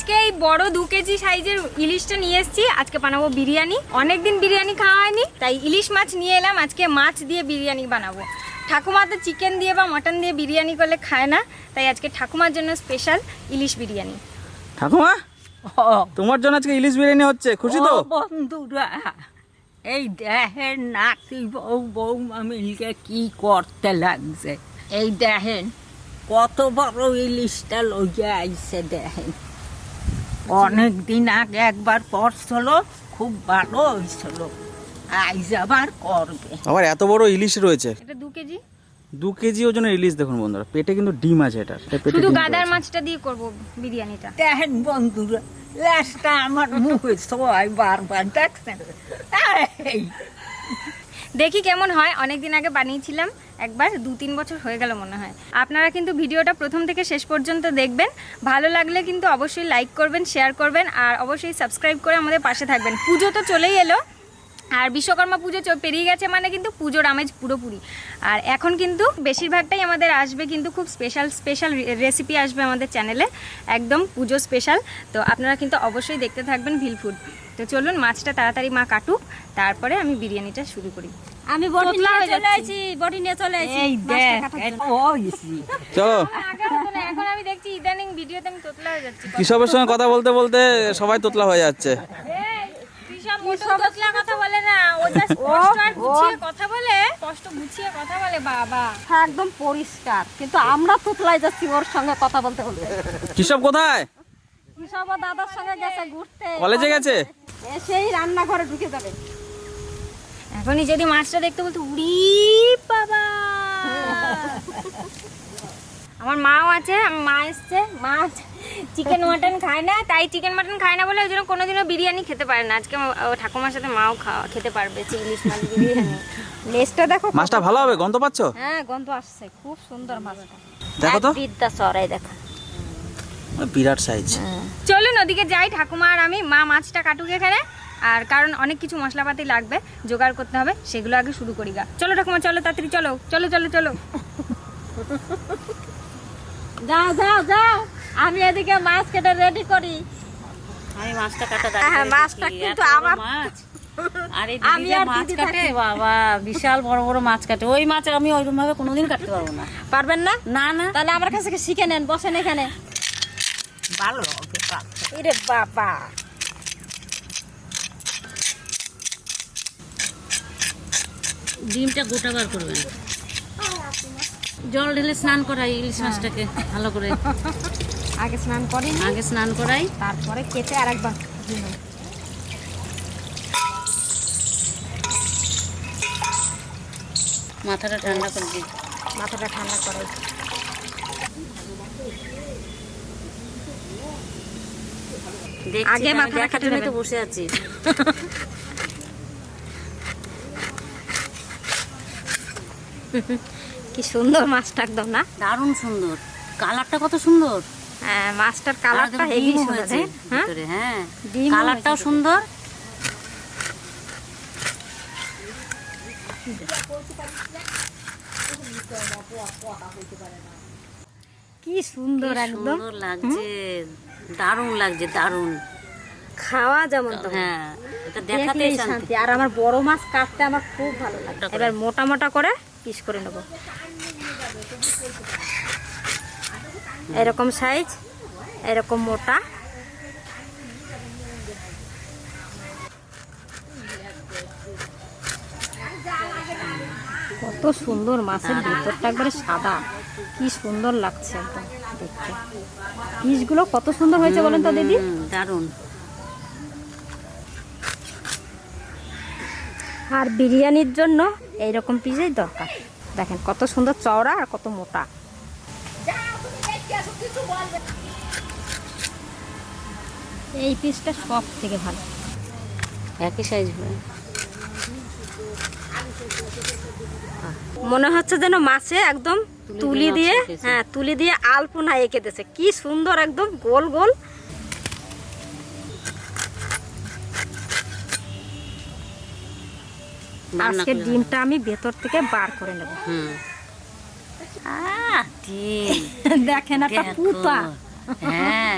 আজকে এই বড় 2 কেজি সাইজের ইলিশটা নিয়ে এসেছি। আজকে বানাবো বিরিয়ানি। অনেকদিন বিরিয়ানি খাওয়া হয়নি, তাই ইলিশ মাছ নিয়ে এলাম। আজকে মাছ দিয়ে বিরিয়ানি বানাবো। ঠাকুমা তো চিকেন দিয়ে বা মটন দিয়ে বিরিয়ানি করলে খায় না, তাই আজকে ঠাকুমার জন্য স্পেশাল ইলিশ বিরিয়ানি। ঠাকুমা, তোমার জন্য আজকে ইলিশ বিরিয়ানি হচ্ছে, খুশি তো? বন্ধুরা, এই দেখেন নাতি বৌমা মিলকে কি করতে লাগছে। এই দেখেন কত বড় ইলিশটা লইয়া আইছে। দেখেন অনেক দিন আগে একবার করছিল, খুব ভালো হয়েছিল। আইজ আবার করবে। আবার এত বড় ইলিশ রয়েছে, এটা 2 কেজি। 2 কেজি ওজনের ইলিশ। দেখুন বন্ধুরা, পেটে কিন্তু ডিম আছে। এটা শুধু গাদার মাছটা দিয়ে করব বিরিয়ানিটা। দেখেন বন্ধুরা, লাশটা আমার মুখে সবাই বারবার দেখছেন। দেখি কেমন হয়। অনেকদিন আগে বানিয়েছিলাম একবার, 2-3 বছর হয়ে গেল মনে হয়। আপনারা কিন্তু ভিডিওটা প্রথম থেকে শেষ পর্যন্ত দেখবেন। ভালো লাগলে কিন্তু অবশ্যই লাইক করবেন, শেয়ার করবেন, আর অবশ্যই সাবস্ক্রাইব করে আমাদের পাশে থাকবেন। পুজো তো চলেই এলো, আর বিশ্বকর্মা পুজো পেরিয়ে গেছে, মানে কিন্তু পুজোর আমেজ পুরোপুরি। আর এখন কিন্তু বেশিরভাগটাই আমাদের আসবে কিন্তু খুব স্পেশাল রেসিপি আসবে আমাদের চ্যানেলে, একদম পুজো স্পেশাল। তো আপনারা কিন্তু অবশ্যই দেখতে থাকবেন ভিলফুড। তো চলুন মাছটা তাড়াতাড়ি মা কাটুক, তারপরে আমি বিরিয়ানিটা শুরু করি। আমি বটি নিয়ে চলে আসি। চলো। এখন আমি দেখছি ইদানিং ভিডিওতে আমি তোতলা হয়ে যাচ্ছি। কৃষকের সঙ্গে কথা বলতে বলতে সবাই তোতলা হয়ে যাচ্ছে। কথা বলে না, ও জাস্ট কষ্ট আর গুছিয়ে কথা বলে, কষ্ট গুছিয়ে কথা বলে বাবা। একদম পরিষ্কার, কিন্তু আমরা তোতলাই যাচ্ছি ওর সঙ্গে কথা বলতে বলতে। কৃষক কোথায়? কৃষক দাদার সঙ্গে গেছে ঘুরতে, কলেজে গেছে। এসেই রান্নাঘরে ঢুকে যাবে। এখনই যদি মাছটা দেখতে বলতো, উড়ি বাবা। আমার মাও আছে, মা এসছে। মাছ চিকেন মাটন খায় না, তাই চিকেন মাটন খায় না বলে ওই জন্য কোনোদিনও বিরিয়ানি খেতে পারে না। আজকে ঠাকুমার সাথে মাও খেতে পারবে ইলিশ মাছ বিরিয়ানি। লেজটা দেখো, মাছটা ভালো হবে, গন্ধ পাচ্ছ? হ্যাঁ, গন্ধ আসছে, খুব সুন্দর মাছটা। দেখো তো, বিদ্যা চড়াই দেখো, বিরাট সাইজ। চলুন ওদিকে যাই, ঠাকুমা আর আমি। মা মাছটা কাটুক এখানে, আর কারণ অনেক কিছু মশলাপাতি লাগবে, জোগাড় করতে হবে, সেগুলো আগে শুরু করি গা। চলো ঠাকুমা, চলো তাড়াতাড়ি, চলো চলো চলো চলো। যাও যাও যাও, আমি এদিকে মাছ কেটে রেডি করি। আমি মাছটা কাটা হ্যাঁ, মাছটা কিন্তু আমার মাছ। আর এই দিদি যে মাছ কাটে, বাবা বিশাল বড় বড় মাছ কাটে। ওই মাছ আমি ওইরকম ভাবে কোনোদিন কাটতে পারবো না। পারবেন না? না না, তাহলে আমার কাছে শিখে নেন, বসেন এখানে। ভালো হবে। এরে বাবা, ডিমটা গোটা বার করবেন, জল ঢেলে স্নান করাই ইলিশ মাছটাকে ভালো করে। আগে স্নান করি, আগে স্নান করাই, তারপরে কেটে আরেকবার। মাথাটা ঠান্ডা করে দিই। মাথাটা ঠান্ডা করাই। আগে মাথাটা কেটে নিতে বসে আছি। কি সুন্দর মাছটা, একদম না? দারুণ সুন্দর, কালারটা কত সুন্দর। হ্যাঁ, মাছটার কালারটা হেভি সুন্দর। হ্যাঁ, কালারটাও সুন্দর। কি সুন্দর, একদম সুন্দর লাগছে, দারুণ লাগছে, দারুণ। খাওয়া যেমন তো, হ্যাঁ, এটা দেখাতেই শান্তি। আর আমার বড় মাছ কাটতে আমার খুব ভালো লাগে। এবার মোটা মোটা করে পিস করে নেব, এরকম সাইজ, এরকম মোটা। কত সুন্দর, মাছের ভিতরটা একবারে সাদা, কি সুন্দর লাগছে একদম দেখতে। পিসগুলো কত সুন্দর হয়েছে বলেন তো দিদি? দারুণ। আর বিরিয়ানির জন্য এইরকম পিসেই দরকার। দেখেন কত সুন্দর চওড়া আর কত মোটা। এই পিসটা সব থেকে ভালো, একই সাইজ হয়। মনে হচ্ছে যেন মাছে একদম তুলি দিয়ে, হ্যাঁ তুলি দিয়ে আলপনা এঁকে দিয়েছে। কি সুন্দর, একদম গোল গোল। আজকে ডিমটা আমি ভেতর থেকে বার করে নেব। ডিম দেখেন একটা পুতা। হ্যাঁ,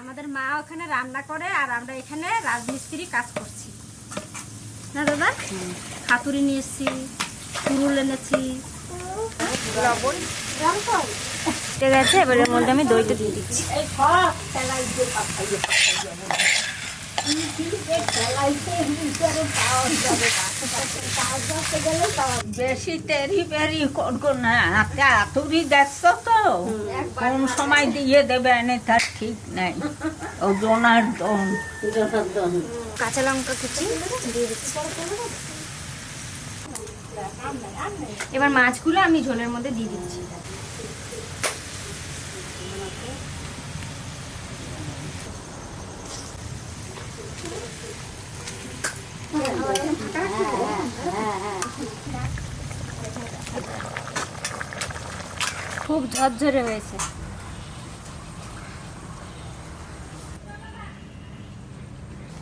আমাদের মা ওখানে রান্না করে আর আমরা এখানে রাজমিস্ত্রি কাজ করছি না দাদা। হাতুড়ি নিয়ে এসছি, কুরুল এনেছি, লবণ ঠিক আছে। এবার এর মধ্যে আমি দইটা দিয়ে দিচ্ছি। বেশি তেরি বেরি করবো না, হাতুড়ি দেখছো তো কোন সময় দিয়ে দেবে এনে তার ঠিক নাই। ও জোনার দন কাঁচা লঙ্কা কুচি দিয়ে দিচ্ছি। এবার মাছগুলো আমি ঝোলের মধ্যে দিয়ে দিচ্ছি। খুব ঝরঝরে হয়েছে।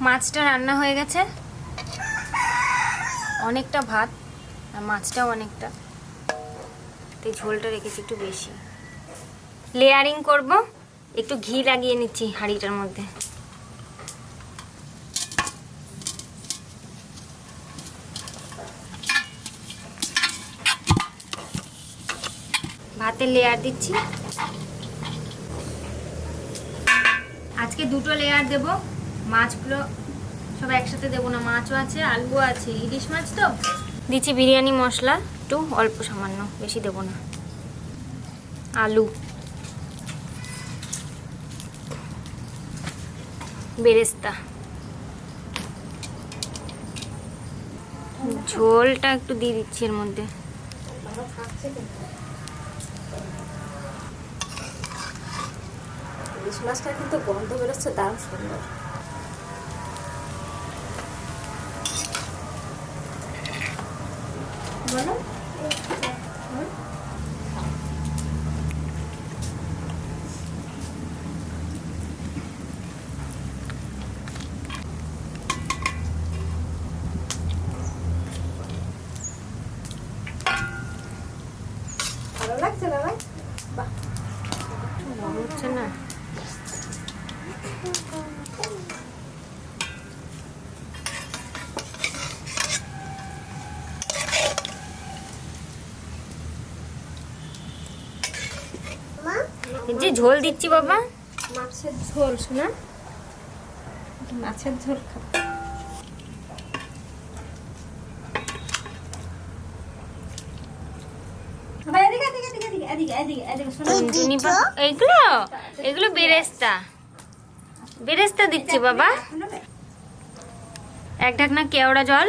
মাছটা রান্না হয়ে গেছে, অনেকটা ভাত আর মাছটাও অনেকটা, তাই ঝোলটা রেখেছি একটু বেশি। লেয়ারিং করব, একটু ঘি লাগিয়ে নিচ্ছি হাঁড়িটার মধ্যে। ভাতের লেয়ার দিচ্ছি। আজকে দুটো লেয়ার দেব। মাছগুলো সব একসাথে দেবো না, মাছও আছে, আলুও আছে, ইলিশ মাছ তো। দিচ্ছি বিরিয়ানি মশলা একটু অল্প সামান্য, বেশি দেবো না। আলু, বেরেস্তা, ঝোলটা একটু দিয়ে দিচ্ছি এর মধ্যে। ইলিশ মাছটা কিন্তু গন্ধ বেরোচ্ছে দারুণ সুন্দর। বলো ভালো লাগছে না ভাই? বাহ, মনে হচ্ছে না। যে ঝোল দিচ্ছি বাবা, মাছের ঝোল শোনা, মাছের ঝোল খাবো। এইগুলো এগুলো বেরেস্তা, বেরেস্তা দিচ্ছি বাবা। এক ঢাকনা কেওড়া জল,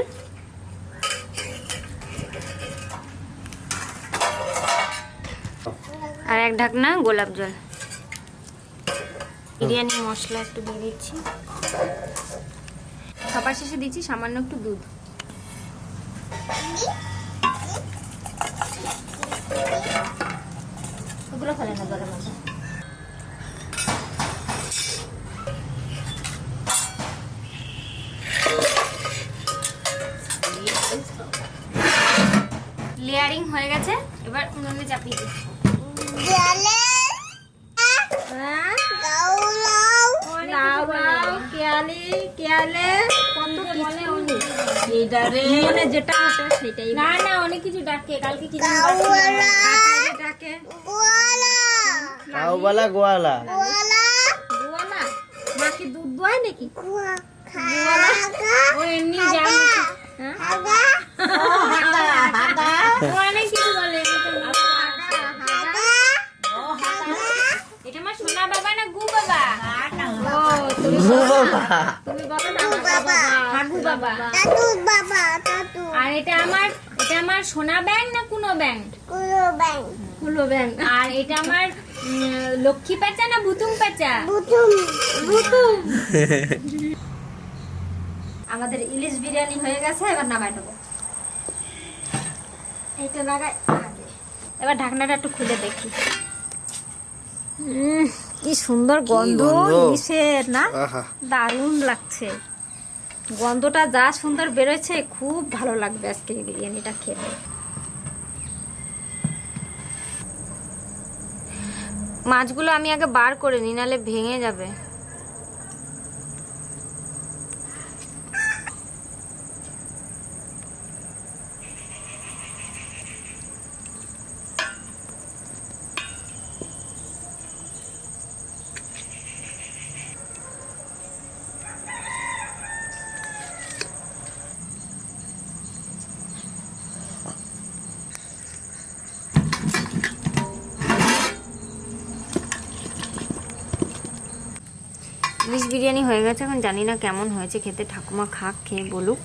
আর এক ঢাকনা গোলাপ জল। বিরিয়ানি মশলা একটু দিয়ে দিচ্ছি। সবার শেষে দিচ্ছি সামান্য একটু দুধ। ওগুলো ফেলে না গরম মধ্যে। লেয়ারিং হয়ে গেছে, এবার উনুনে চাপিয়ে দিই। যেটা আসে সেটাই না না, অনেক কিছু ডাকে, কালকে কি ডাকে কাউবালা গোয়ালা। মা কি দুধ দোয় নাকি? ও এমনি জানে। অনেক কিছু বলে। এটা আমার সোনা বাবা না গু বাবা? ও তুমি বলো না হাগু বাবা। আর এটা আমার সোনা ব্যাং না কুনো ব্যাং? কুলো ব্যাং। আর এটা আমার লক্ষ্মী পেঁচা না বুতুম পেঁচা? বুতুম। আমাদের ইলিশ বিরিয়ানি হয়ে গেছে, এবার নামাই নেবো। এইটা লাগাই আগে। এবার ঢাকনাটা একটু খুলে দেখি। কি সুন্দর গন্ধ ইলিশের না, দারুণ লাগছে। গন্ধটা যা সুন্দর বেরোচ্ছে, খুব ভালো লাগবে আজকে এই বিরিয়ানিটা খেতে। মাছগুলো আমি আগে বার করে নিই, নাহলে ভেঙে যাবে। ইলিশ বিরিয়ানি হয়ে গেছে, এখন জানি না কেমন হয়েছে খেতে। ঠাকুমা খাক, খেয়ে বলুক।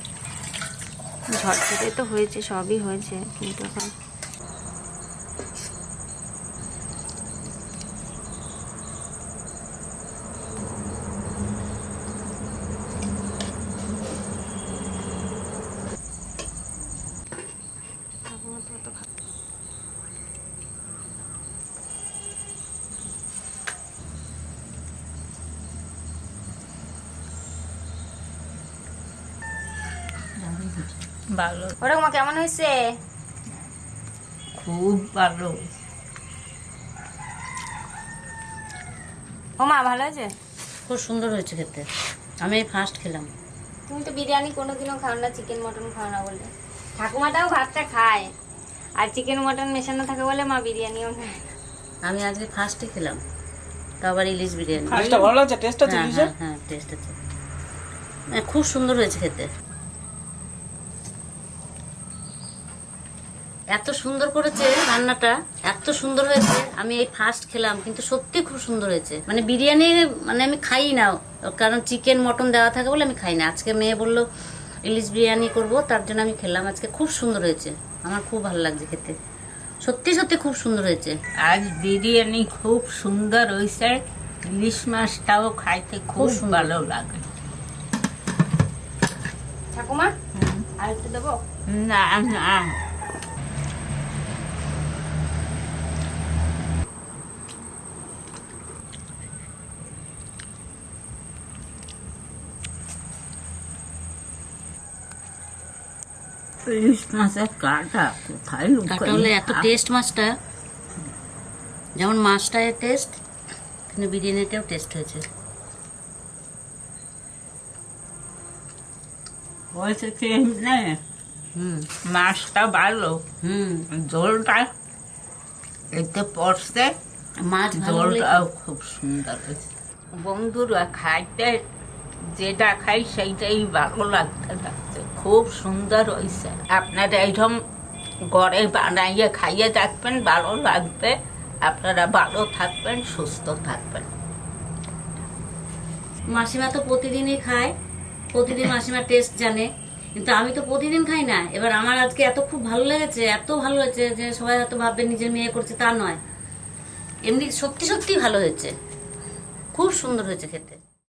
ঝটঝটে তো হয়েছে, সবই হয়েছে, কিন্তু এখন ঠাকুমা তো অত ভালো। ভালো, ওরকম কেমন হয়েছে? খুব ভালো। ও মা, ভালো আছে? খুব সুন্দর হয়েছে খেতে। আমি ফার্স্ট খেলাম। তুমি তো বিরিয়ানি কোনোদিনও খাও না, চিকেন মটন খাও না বলে। ঠাকুমাটাও ভাতটা খায়, আর চিকেন মটন মেশানো থাকে বলে মা বিরিয়ানিও খায়। আমি আজকে ফার্স্টে খেলাম, তাও আবার ইলিশ বিরিয়ানি। ফার্স্টটা ভালো লাগছে, টেস্ট আছে হ্যাঁ ইলিশের? হ্যাঁ হ্যাঁ, টেস্ট আছে। খুব সুন্দর হয়েছে খেতে। এত সুন্দর করেছে রান্নাটা, এত সুন্দর হয়েছে। আমি এই ফার্স্ট খেলাম, কিন্তু সত্যি খুব সুন্দর হয়েছে। মানে বিরিয়ানি মানে আমি খাই না, কারণ চিকেন মটন দেওয়া থাকে বলে আমি খাই না। আজকে মেয়ে বললো ইলিশ বিরিয়ানি করব, তার জন্য আমি খেলাম। আজকে খুব সুন্দর হয়েছে, আমার খুব ভালো লাগছে খেতে। সত্যি সত্যি খুব সুন্দর হয়েছে। আজ বিরিয়ানি খুব সুন্দর হয়েছে। ইলিশ মাছটাও খাইতে খুব ভালো লাগে। ঠাকুমা আর একটু দেবো? না না, ইলিশ মাছের কাঁটা কোথায় কাটা হলে এত টেস্ট মাছটা, যেমন মাছটায় টেস্ট, কিন্তু বিরিয়ানিটাও টেস্ট হয়েছে। হয়েছে কি এমনি, মাছটা ভালো, ঝোলটা এতে পড়ছে, মাছ ভালো হলে ঝোলটাও খুব সুন্দর হয়েছে। বন্ধুরা, খাইতে যেটা খাই সেইটাই ভালো লাগছে, খুব সুন্দর হয়েছে। আপনারা এইরকম ঘরে বানাইয়ে খাইয়ে দেখবেন, ভালো লাগবে। আপনারা ভালো থাকবেন, সুস্থ থাকবেন। মাসিমা তো প্রতিদিনই খায়, প্রতিদিন মাসিমা টেস্ট জানে, কিন্তু আমি তো প্রতিদিন খাই না। এবার আমার আজকে এত খুব ভালো লেগেছে, এত ভালো হয়েছে যে সবাই হয়তো ভাববে নিজের মেয়ে করছে, তা নয়, এমনি সত্যি সত্যি ভালো হয়েছে, খুব সুন্দর হয়েছে খেতে।